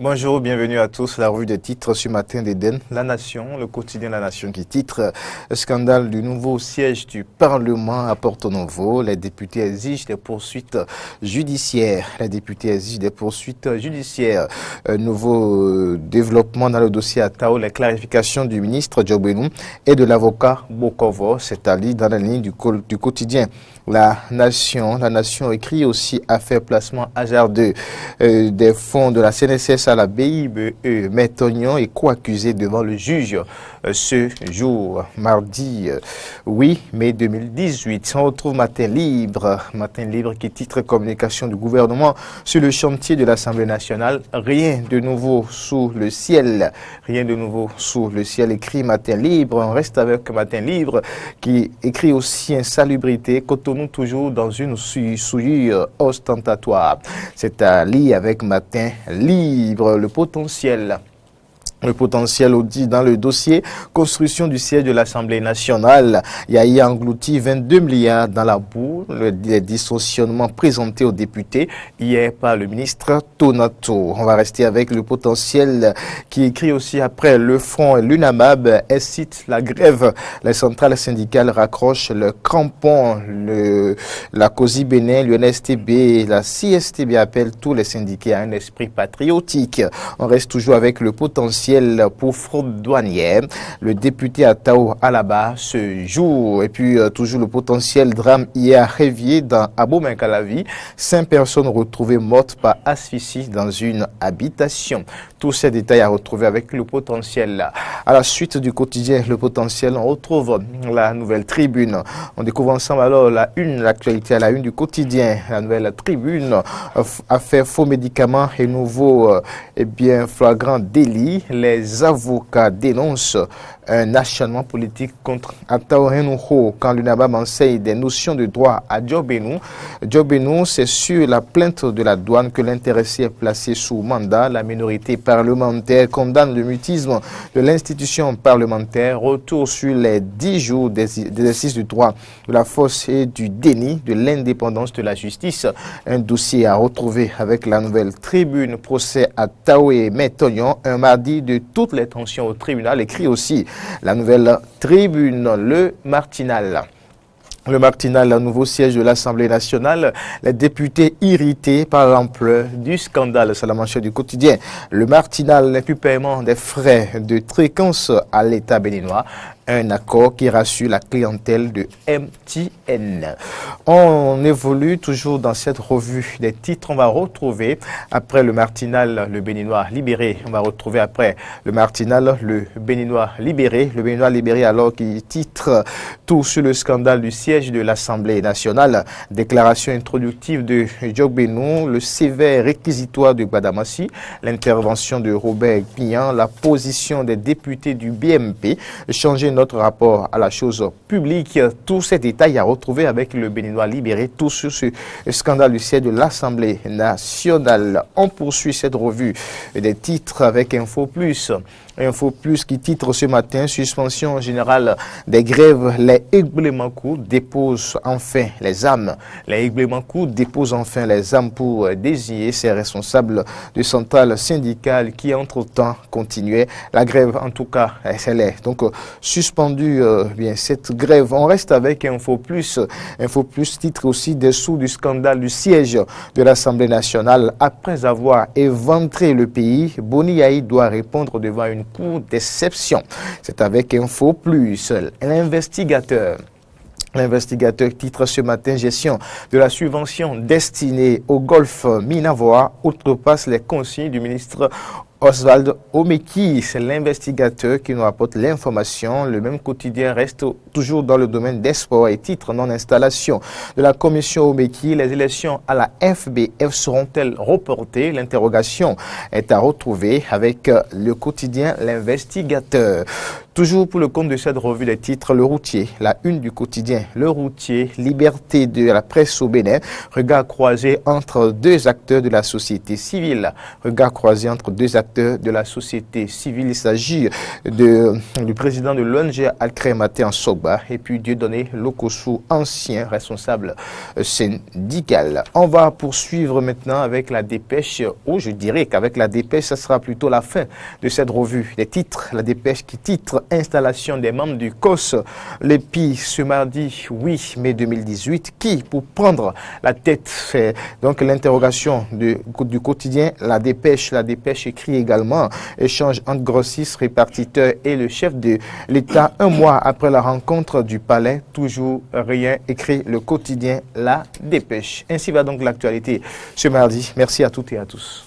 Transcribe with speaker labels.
Speaker 1: Bonjour, bienvenue à tous. La revue des titres ce matin d'Éden. La Nation, le quotidien La Nation qui titre scandale du nouveau siège du Parlement à Porto Novo. Les députés exigent des poursuites judiciaires. Nouveau développement dans le dossier Atao. Les clarifications du ministre Djobenu et de l'avocat Bokovo. C'est à lire dans la ligne du quotidien La Nation écrit aussi affaire placement hasardeux des fonds de la CNSS à la BIBE. Maître est co-accusé devant le juge ce jour, mardi 8 mai 2018. On retrouve Matin Libre qui titre communication du gouvernement sur le chantier de l'Assemblée nationale. Rien de nouveau sous le ciel, écrit Matin Libre. On reste avec Matin Libre qui écrit aussi insalubrité, Cotonou toujours dans une souillure ostentatoire. C'est à lire avec Matin Libre. Le potentiel audit dans le dossier construction du siège de l'Assemblée nationale. Yaya englouti 22 milliards dans la boue. Les dysfonctionnements présentés aux députés hier par le ministre Tonato. On va rester avec le potentiel qui écrit aussi après le front. L'UNAMAB incite la grève. Les centrales syndicales raccrochent le crampon. La COSI Bénin, l'UNSTB, la CSTB appellent tous les syndiqués à un esprit patriotique. On reste toujours avec le potentiel pour fraude douanière. Le député Atao Alaba ce jour. Et puis toujours le potentiel drame hier à Révier dans Abomey-Calavi. 5 personnes retrouvées mortes par asphyxie dans une habitation. Tous ces détails à retrouver avec le potentiel. À la suite du quotidien Le Potentiel, on retrouve la Nouvelle Tribune. On découvre ensemble alors l'actualité à la une du quotidien. La Nouvelle Tribune, affaire faux médicaments et nouveau flagrant délit. Les avocats dénoncent un acharnement politique contre Atao Henouho quand l'UNAMAB enseigne des notions de droit à Djobenu. Djobenu, c'est sur la plainte de la douane que l'intéressé est placé sous mandat. La minorité parlementaire condamne le mutisme de l'institution parlementaire. Retour sur les 10 jours d'exercice du droit de la force et du déni de l'indépendance de la justice. Un dossier à retrouver avec la Nouvelle Tribune. Procès à Tao et Métognon, un mardi de toutes les tensions au tribunal, écrit aussi la Nouvelle Tribune. Le Martinal, le nouveau siège de l'Assemblée nationale, les députés irrités par l'ampleur du scandale. C'est la manchette du quotidien. Le Martinal, les plus paiement des frais de fréquence à l'État béninois. Un accord qui rassure la clientèle de MTN. On évolue toujours dans cette revue des titres. On va retrouver après le Martinal, le Béninois libéré. On va retrouver après le Martinal, le Béninois libéré. Le Béninois libéré alors qui titre tout sur le scandale du siège de l'Assemblée nationale. Déclaration introductive de Djobenu, le sévère réquisitoire de Gbadamassi, l'intervention de Robert Pian, la position des députés du BMP, changer notre rapport à la chose publique. Tous ces détails à retrouver avec le Béninois libéré, tout sur ce scandale du siège de l'Assemblée nationale. On poursuit cette revue des titres avec Info Plus. Info Plus qui titre ce matin, suspension générale des grèves. Les Egblemankou déposent enfin les armes. Les Egblemankou déposent enfin les armes pour désigner ces responsables de centrales syndicales qui entre-temps continuaient la grève. En tout cas, elle est donc suspendue cette grève. On reste avec Info Plus. Info Plus titre aussi dessous du scandale du siège de l'Assemblée nationale. Après avoir éventré le pays, Boni Yahi doit répondre devant une cour d'exception. C'est avec Info Plus. L'investigateur titre ce matin, gestion de la subvention destinée au golfe Minavoa outrepasse les consignes du ministre Oswald Omeki. C'est l'investigateur qui nous apporte l'information. Le même quotidien reste toujours dans le domaine des sports et titre non-installation de la commission Omeki. Les élections à la FBF seront-elles reportées? L'interrogation est à retrouver avec le quotidien L'investigateur. Toujours pour le compte de cette revue des titres, le routier, la une du quotidien, le routier, liberté de la presse au Bénin, regard croisé entre deux acteurs de la société civile, regard croisé entre deux acteurs acteurs de la société civile. Il s'agit du président de l'ONG Alcré Matin Sogba et puis Dieudonné Lokossou, ancien responsable syndical. On va poursuivre maintenant avec la dépêche, ou je dirais qu'avec la dépêche, ça sera plutôt la fin de cette revue des titres. La dépêche qui titre installation des membres du COS l'EPI ce mardi 8 mai 2018. Qui pour prendre la tête? C'est donc l'interrogation du quotidien. La dépêche écrit également échange entre grossistes, répartiteurs et le chef de l'État un mois après la rencontre du palais. Toujours rien, écrit le quotidien La Dépêche. Ainsi va donc l'actualité ce mardi. Merci à toutes et à tous.